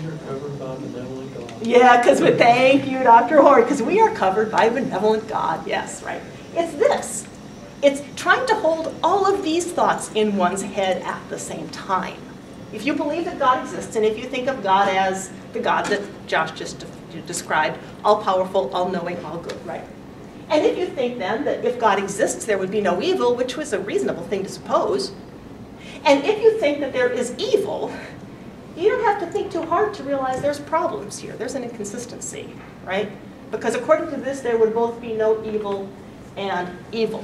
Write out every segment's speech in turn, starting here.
You're covered by benevolent God. Yeah, because thank you, Dr. Horn, because we are covered by a benevolent God. Yes, right. It's this. It's trying to hold all of these thoughts in one's head at the same time. If you believe that God exists, and if you think of God as the God that Josh just described, all-powerful, all-knowing, all-good, right? And if you think then that if God exists, there would be no evil, which was a reasonable thing to suppose, and if you think that there is evil, you don't have to think too hard to realize there's problems here. There's an inconsistency, right? Because according to this, there would both be no evil and evil.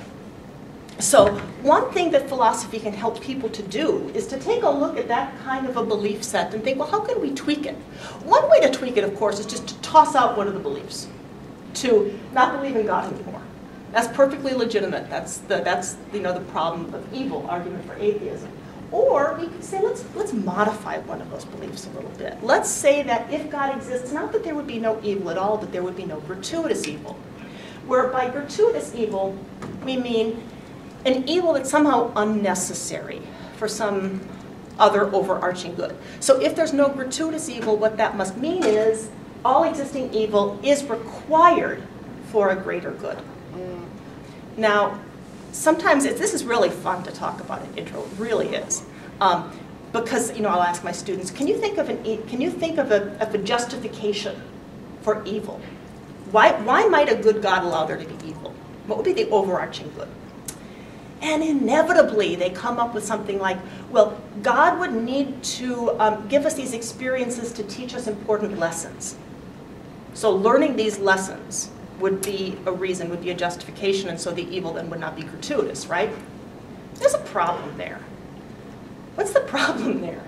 So one thing that philosophy can help people to do is to take a look at that kind of a belief set and think, well, how can we tweak it? One way to tweak it, of course, is just to toss out one of the beliefs, to not believe in God anymore. That's perfectly legitimate. That's the problem of evil argument for atheism. Or we could say, let's modify one of those beliefs a little bit. Let's say that if God exists, not that there would be no evil at all, but there would be no gratuitous evil. Where by gratuitous evil, we mean an evil that's somehow unnecessary for some other overarching good. So if there's no gratuitous evil, what that must mean is all existing evil is required for a greater good. Now, sometimes this is really fun to talk about in intro. It really is, because I'll ask my students, can you think of a justification for evil? Why might a good God allow there to be evil? What would be the overarching good? And inevitably, they come up with something like, well, God would need to give us these experiences to teach us important lessons. So learning these lessons would be a reason, would be a justification, and so the evil then would not be gratuitous, right? There's a problem there. What's the problem there?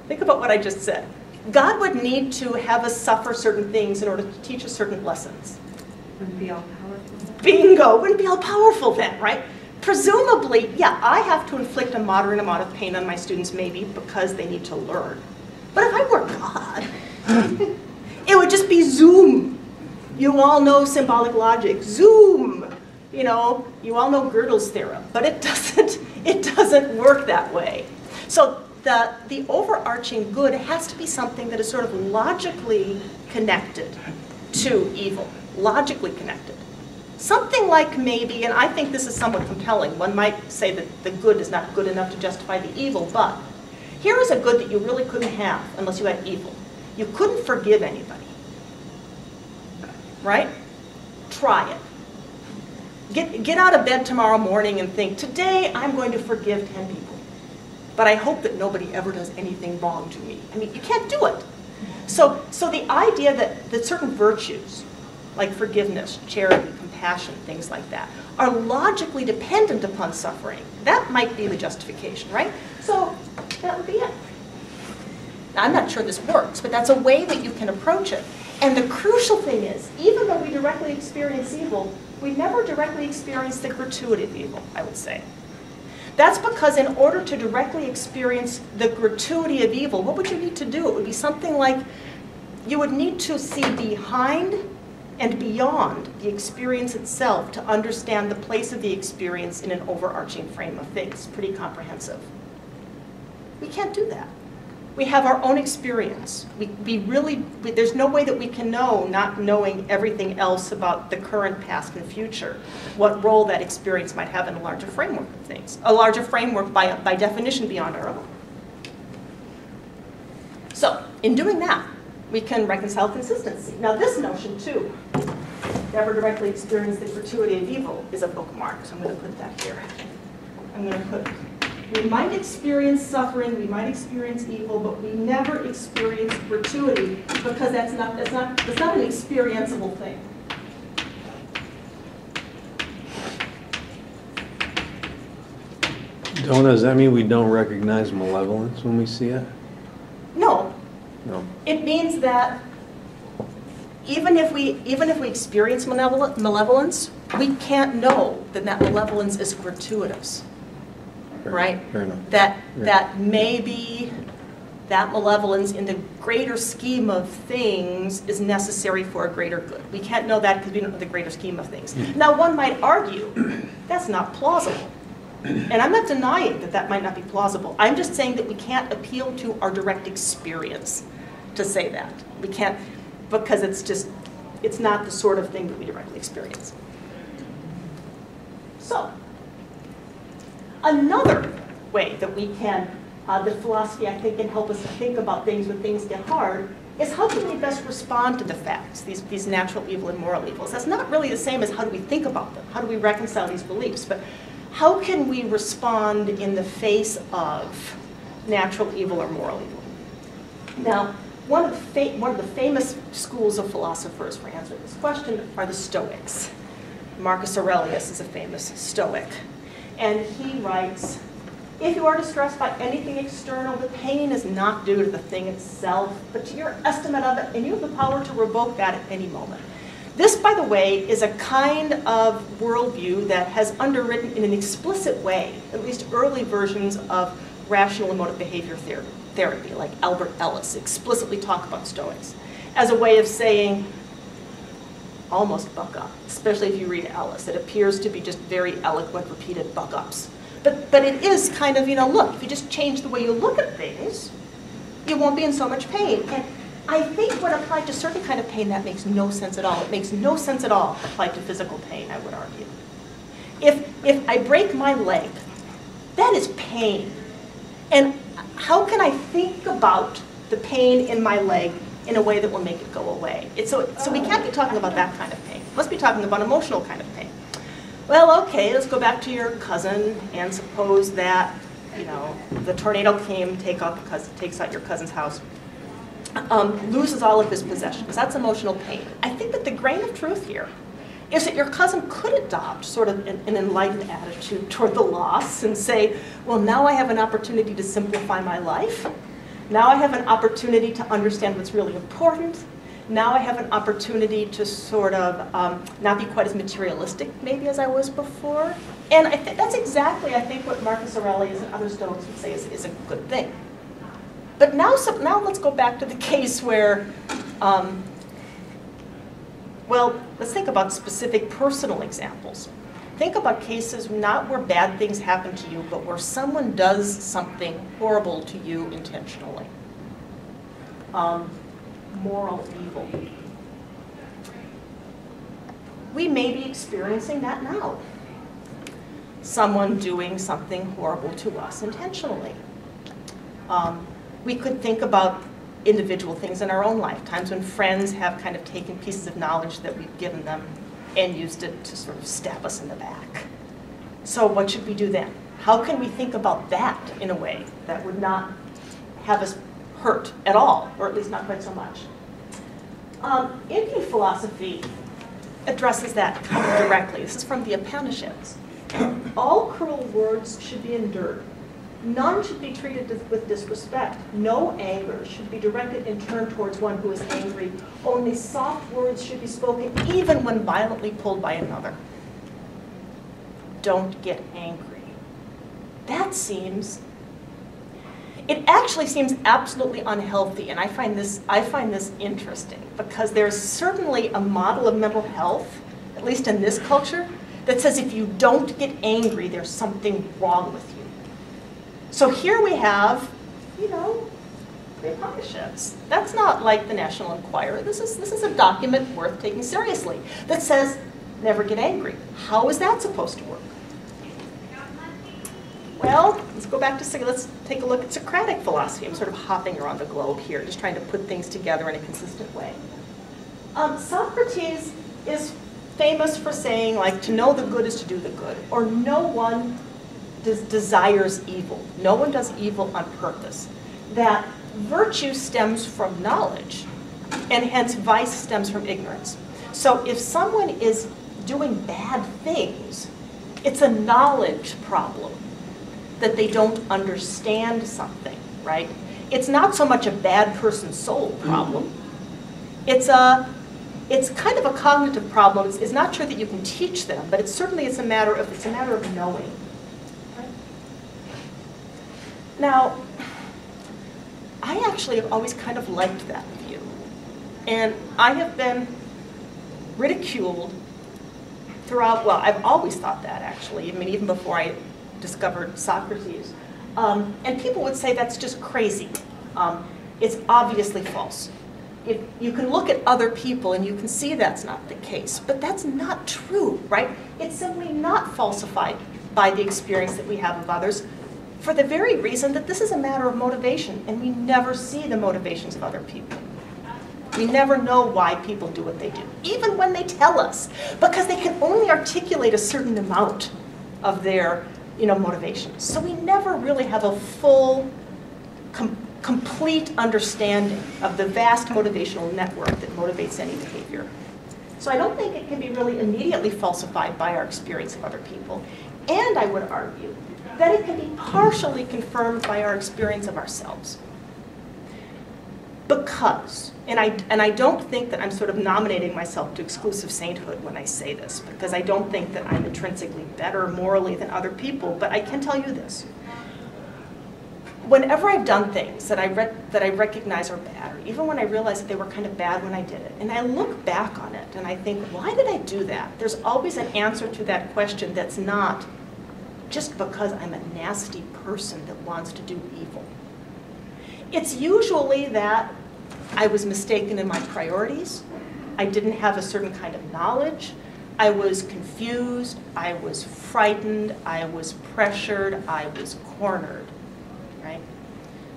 Think about what I just said. God would need to have us suffer certain things in order to teach us certain lessons. Wouldn't be all powerful. Bingo! Wouldn't be all powerful then, right? Presumably, yeah, I have to inflict a moderate amount of pain on my students maybe because they need to learn. But if I were God, it would just be zoom. You all know symbolic logic. Zoom! You all know Gödel's theorem, but it doesn't work that way. So the overarching good has to be something that is sort of logically connected to evil, logically connected. Something like maybe, and I think this is somewhat compelling, one might say that the good is not good enough to justify the evil, but here is a good that you really couldn't have unless you had evil. You couldn't forgive anybody, right? Try it. Get out of bed tomorrow morning and think, today I'm going to forgive 10 people, but I hope that nobody ever does anything wrong to me. I mean, you can't do it. So the idea that certain virtues, like forgiveness, charity, compassion, things like that, are logically dependent upon suffering. That might be the justification, right? So that would be it. Now, I'm not sure this works, but that's a way that you can approach it. And the crucial thing is, even though we directly experience evil, we never directly experience the gratuity of evil, I would say. That's because in order to directly experience the gratuity of evil, what would you need to do? It would be something like you would need to see behind and beyond the experience itself to understand the place of the experience in an overarching frame of things. Pretty comprehensive. We can't do that. We have our own experience. There's no way that we can know, not knowing everything else about the current, past, and future, what role that experience might have in a larger framework of things. A larger framework, by definition, beyond our own. So, in doing that, we can reconcile consistency. Now this notion too, never directly experience the gratuity of evil, is a bookmark, so I'm going to put that here. I'm going to put, we might experience suffering, we might experience evil, but we never experience gratuity because that's not an experienceable thing. Dona, does that mean we don't recognize malevolence when we see it? No. No. It means that even if we experience malevolence, we can't know that malevolence is gratuitous, right? Fair enough. That maybe that malevolence in the greater scheme of things is necessary for a greater good. We can't know that because we don't know the greater scheme of things. Now, one might argue that's not plausible. And I'm not denying that might not be plausible. I'm just saying that we can't appeal to our direct experience. to say that. We can't, because it's not the sort of thing that we directly experience. So, another way that we can, that philosophy, I think, can help us think about things when things get hard, is how can we best respond to the facts, these natural evil and moral evils. That's not really the same as how do we think about them, how do we reconcile these beliefs, but how can we respond in the face of natural evil or moral evil? Now, one of the famous schools of philosophers for answering this question are the Stoics. Marcus Aurelius is a famous Stoic, and he writes, if you are distressed by anything external, the pain is not due to the thing itself, but to your estimate of it, and you have the power to revoke that at any moment. This, by the way, is a kind of worldview that has underwritten in an explicit way, at least early versions of rational emotive behavior therapy, like Albert Ellis explicitly talk about Stoics, as a way of saying, almost buck up, especially if you read Ellis. It appears to be just very eloquent, repeated buck ups. But it is kind of, look, if you just change the way you look at things, you won't be in so much pain. And I think when applied to certain kind of pain, that makes no sense at all. It makes no sense at all applied to physical pain, I would argue. If I break my leg, that is pain. And how can I think about the pain in my leg in a way that will make it go away? So we can't be talking about that kind of pain. We must be talking about emotional kind of pain. Well, okay, let's go back to your cousin and suppose that, the tornado came, takes out your cousin's house, loses all of his possessions. That's emotional pain. I think that the grain of truth here is that your cousin could adopt sort of an enlightened attitude toward the loss and say, well, now I have an opportunity to simplify my life. Now I have an opportunity to understand what's really important. Now I have an opportunity to sort of not be quite as materialistic maybe as I was before. And that's exactly, I think, what Marcus Aurelius and other Stoics would say is a good thing. But now let's go back to the case where, well, let's think about specific personal examples. Think about cases not where bad things happen to you, but where someone does something horrible to you intentionally. Moral evil. We may be experiencing that now. Someone doing something horrible to us intentionally. We could think about individual things in our own life, times when friends have kind of taken pieces of knowledge that we've given them and used it to sort of stab us in the back. So what should we do then? How can we think about that in a way that would not have us hurt at all, or at least not quite so much? Indian philosophy addresses that kind of directly. This is from the Upanishads. All cruel words should be endured. None should be treated with disrespect. No anger should be directed in turn towards one who is angry. Only soft words should be spoken, even when violently pulled by another. Don't get angry. It actually seems absolutely unhealthy, and I find this interesting, because there's certainly a model of mental health, at least in this culture, that says if you don't get angry, there's something wrong with you. So here we have, the Upanishads. That's not like the National Enquirer. This is a document worth taking seriously that says never get angry. How is that supposed to work? Well, let's take a look at Socratic philosophy. I'm sort of hopping around the globe here, just trying to put things together in a consistent way. Socrates is famous for saying, like, to know the good is to do the good, or no one desires evil. No one does evil on purpose. That virtue stems from knowledge, and hence vice stems from ignorance. So if someone is doing bad things, it's a knowledge problem that they don't understand something, right? It's not so much a bad person's soul problem. It's kind of a cognitive problem. It's not sure that you can teach them, but it's a matter of knowing. Right? Now, I actually have always kind of liked that view, and I have been ridiculed throughout. Well, I've always thought that actually. I mean, even before I discovered Socrates. And people would say that's just crazy. It's obviously false. If you can look at other people and you can see that's not the case, but that's not true, right? It's simply not falsified by the experience that we have of others for the very reason that this is a matter of motivation, and we never see the motivations of other people. We never know why people do what they do, even when they tell us, because they can only articulate a certain amount of their motivations. So we never really have a full, complete understanding of the vast motivational network that motivates any behavior. So I don't think it can be really immediately falsified by our experience of other people. And I would argue that it can be partially confirmed by our experience of ourselves. Because, and I don't think that I'm sort of nominating myself to exclusive sainthood when I say this, because I don't think that I'm intrinsically better morally than other people, but I can tell you this. Whenever I've done things that I recognize are bad, or even when I realize that they were kind of bad when I did it, and I look back on it and I think, why did I do that? There's always an answer to that question that's not just because I'm a nasty person that wants to do evil. It's usually that I was mistaken in my priorities, I didn't have a certain kind of knowledge, I was confused, I was frightened, I was pressured, I was cornered, right?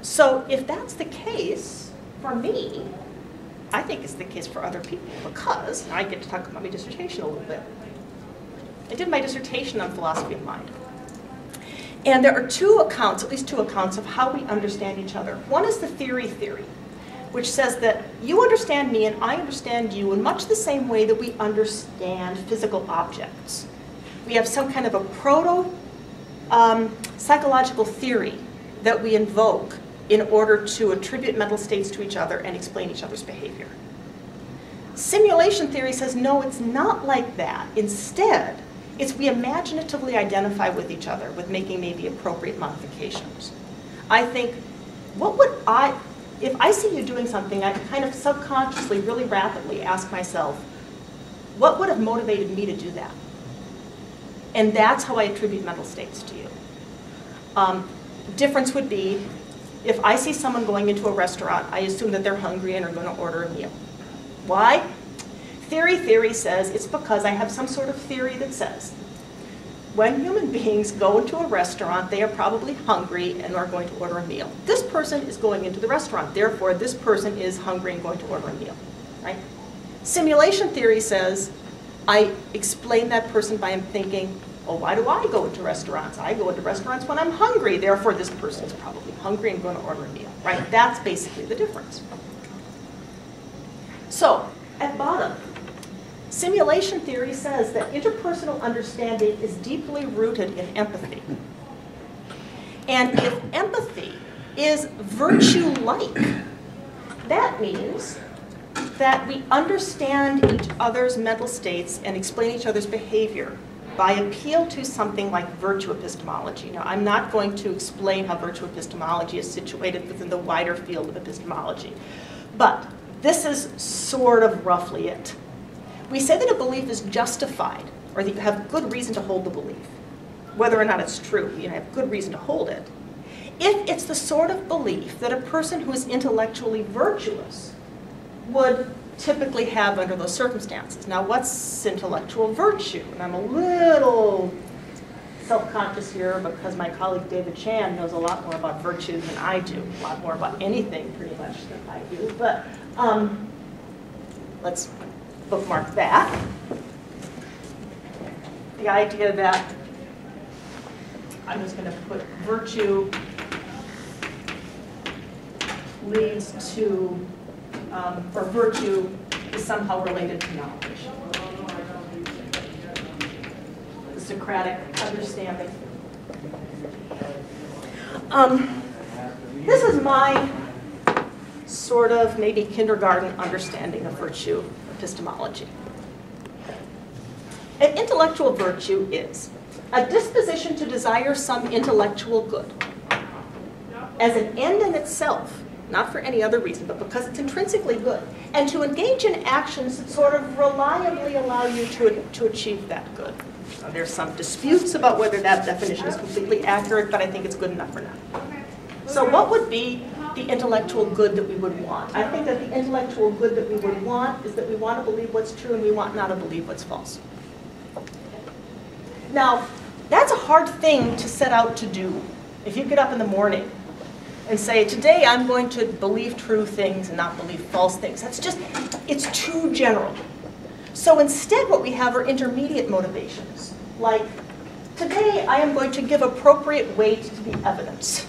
So if that's the case for me, I think it's the case for other people, because I get to talk about my dissertation a little bit. I did my dissertation on philosophy of mind. And there are two accounts, at least two accounts, of how we understand each other. One is the theory, which says that you understand me and I understand you in much the same way that we understand physical objects. We have some kind of a proto-psychological theory that we invoke in order to attribute mental states to each other and explain each other's behavior. Simulation theory says, no, it's not like that. Instead, it's we imaginatively identify with each other with making maybe appropriate modifications. I think, if I see you doing something, I kind of subconsciously, really rapidly ask myself, what would have motivated me to do that? And that's how I attribute mental states to you. Difference would be, if I see someone going into a restaurant, I assume that they're hungry and are going to order a meal. Why? Theory says it's because I have some sort of theory that says when human beings go into a restaurant, they are probably hungry and are going to order a meal. This person is going into the restaurant, therefore this person is hungry and going to order a meal, right? Simulation theory says I explain that person by thinking, well, why do I go into restaurants? I go into restaurants when I'm hungry, therefore this person is probably hungry and going to order a meal, right? That's basically the difference. So, at bottom, simulation theory says that interpersonal understanding is deeply rooted in empathy. And if empathy is virtue-like, that means that we understand each other's mental states and explain each other's behavior by appeal to something like virtue epistemology. Now, I'm not going to explain how virtue epistemology is situated within the wider field of epistemology, but this is sort of roughly it. We say that a belief is justified, or that you have good reason to hold the belief. Whether or not it's true, you have good reason to hold it. If it's the sort of belief that a person who is intellectually virtuous would typically have under those circumstances. Now, what's intellectual virtue? And I'm a little self-conscious here because my colleague David Chan knows a lot more about virtue than I do, a lot more about anything pretty much than I do. But let's bookmark that. The idea that I'm just going to put virtue leads to, or virtue is somehow related to knowledge. The Socratic understanding. This is my sort of maybe kindergarten understanding of virtue epistemology. An intellectual virtue is a disposition to desire some intellectual good as an end in itself, not for any other reason, but because it's intrinsically good, and to engage in actions that sort of reliably allow you to achieve that good. Now, there's some disputes about whether that definition is completely accurate, but I think it's good enough for now. So what would be not the intellectual good that we would want. I think that the intellectual good that we would want is that we want to believe what's true and we want not to believe what's false. Now, that's a hard thing to set out to do. If you get up in the morning and say, today I'm going to believe true things and not believe false things, that's just, it's too general. So instead what we have are intermediate motivations, like, today I am going to give appropriate weight to the evidence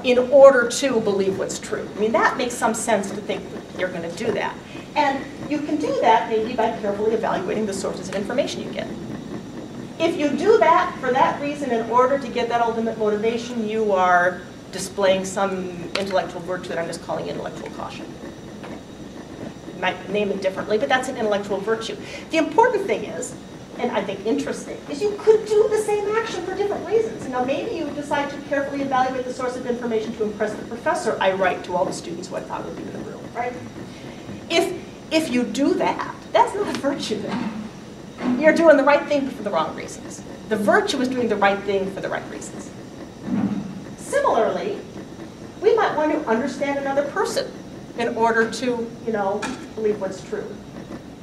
in order to believe what's true. I mean, that makes some sense to think that you're going to do that. And you can do that maybe by carefully evaluating the sources of information you get. If you do that for that reason in order to get that ultimate motivation, you are displaying some intellectual virtue that I'm just calling intellectual caution. You might name it differently, but that's an intellectual virtue. The important thing is, and I think interesting, is you could do the same action for different reasons. Now maybe you decide to carefully evaluate the source of information to impress the professor I write to all the students who I thought would be in the room, right? If you do that, that's not a virtue then. You're doing the right thing for the wrong reasons. The virtue is doing the right thing for the right reasons. Similarly, we might want to understand another person in order to, believe what's true.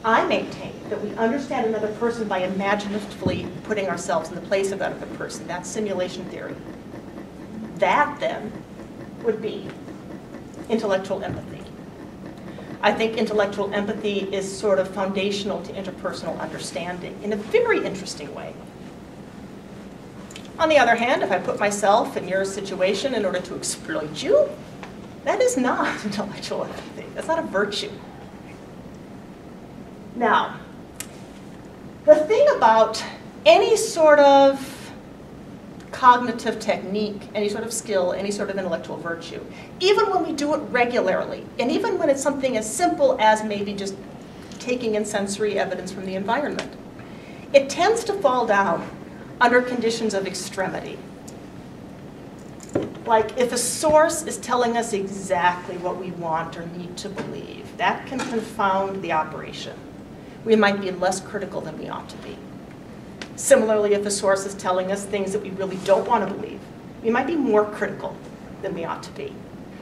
I maintain that we understand another person by imaginatively putting ourselves in the place of that other person. That's simulation theory. That, then, would be intellectual empathy. I think intellectual empathy is sort of foundational to interpersonal understanding in a very interesting way. On the other hand, if I put myself in your situation in order to exploit you, that is not intellectual empathy. That's not a virtue. Now, the thing about any sort of cognitive technique, any sort of skill, any sort of intellectual virtue, even when we do it regularly, and even when it's something as simple as maybe just taking in sensory evidence from the environment, it tends to fall down under conditions of extremity. Like if a source is telling us exactly what we want or need to believe, that can confound the operation. We might be less critical than we ought to be. Similarly, if a source is telling us things that we really don't want to believe, we might be more critical than we ought to be.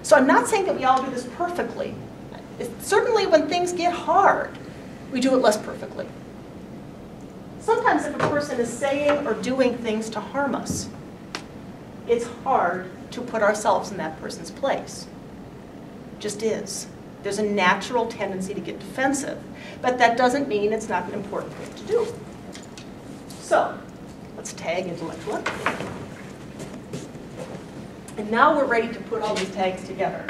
So I'm not saying that we all do this perfectly. Certainly when things get hard, we do it less perfectly. Sometimes if a person is saying or doing things to harm us, it's hard to put ourselves in that person's place. It just is. There's a natural tendency to get defensive, but that doesn't mean it's not an important thing to do. So, let's tag intellectual empathy. And now we're ready to put all these tags together.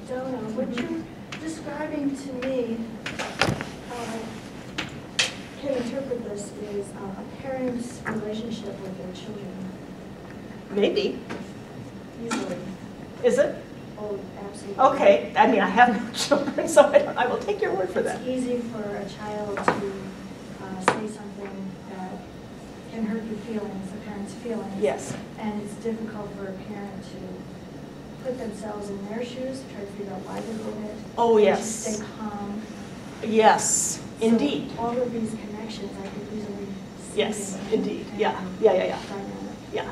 Dona, what you're describing to me, how I can interpret this is a parent's relationship with their children. Maybe. Easily. Is it? Oh, absolutely. Okay, I mean, I have no children, so I will take your word for that. It's easy for a child to say something that can hurt your feelings, the parent's feelings. Yes. And it's difficult for a parent to put themselves in their shoes, try to figure out why they did it. Oh, and yes. to stay calm. Yes, indeed. So all of these connections I could easily see. Yes, in indeed. and, Yeah. dynamic. Yeah,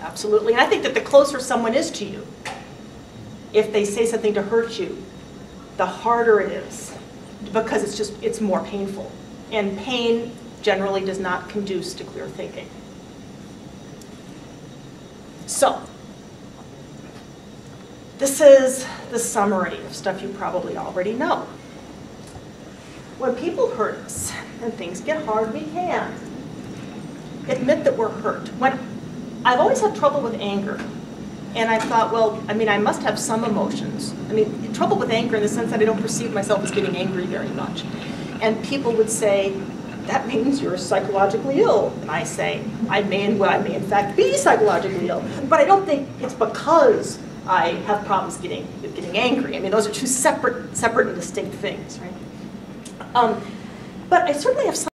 absolutely. And I think that the closer someone is to you, if they say something to hurt you, the harder it is, because it's more painful. And pain generally does not conduce to clear thinking. So, this is the summary of stuff you probably already know. When people hurt us and things get hard, we can admit that we're hurt. I've always had trouble with anger. And I thought, well, I mean, I must have some emotions. I mean, trouble with anger in the sense that I don't perceive myself as getting angry very much. And people would say, that means you're psychologically ill. And I say, I may in fact be psychologically ill. But I don't think it's because I have problems with getting angry. I mean, those are two separate and distinct things, right? But I certainly have some